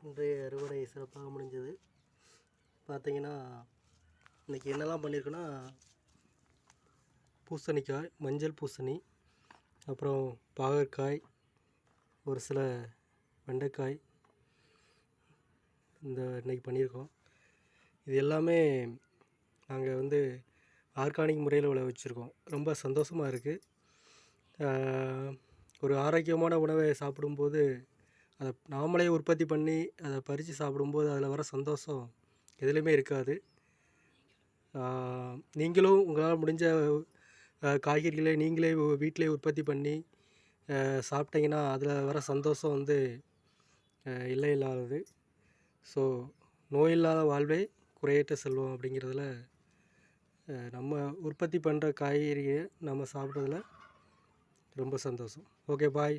இன்றைய அறுவடை சிறப்பாக முடிஞ்சது. பார்த்தீங்கன்னா இன்றைக்கி என்னெல்லாம் பண்ணியிருக்கோன்னா, பூசணிக்காய், மஞ்சள் பூசணி, அப்புறம் பாகற்காய், ஒரு சில வெண்டைக்காய் இன்றைக்கி பண்ணியிருக்கோம். இது எல்லாமே நாங்கள் ஆர்கானிக் முறையில் விளைவிச்சிருக்கோம். ரொம்ப சந்தோஷமாக இருக்குது. ஒரு ஆரோக்கியமான உணவை சாப்பிடும்போது அதை நாமளே உற்பத்தி பண்ணி அதை பறித்து சாப்பிடும்போது அதில் வர சந்தோஷம் எதுலேயுமே இருக்காது. நீங்களும் உங்களால் முடிஞ்ச காய்கறிகளை நீங்களே வீட்டிலே உற்பத்தி பண்ணி சாப்பிட்டீங்கன்னா அதில் வர சந்தோஷம் இல்லை இல்லாதது. ஸோ நோயில்லாத வாழ்வே குறையற்ற செல்வம் அப்படிங்கிறதுல நம்ம உற்பத்தி பண்ணுற காய்கறியை நம்ம சாப்பிட்றதுல ரொம்ப சந்தோஷம். ஓகே, பாய்.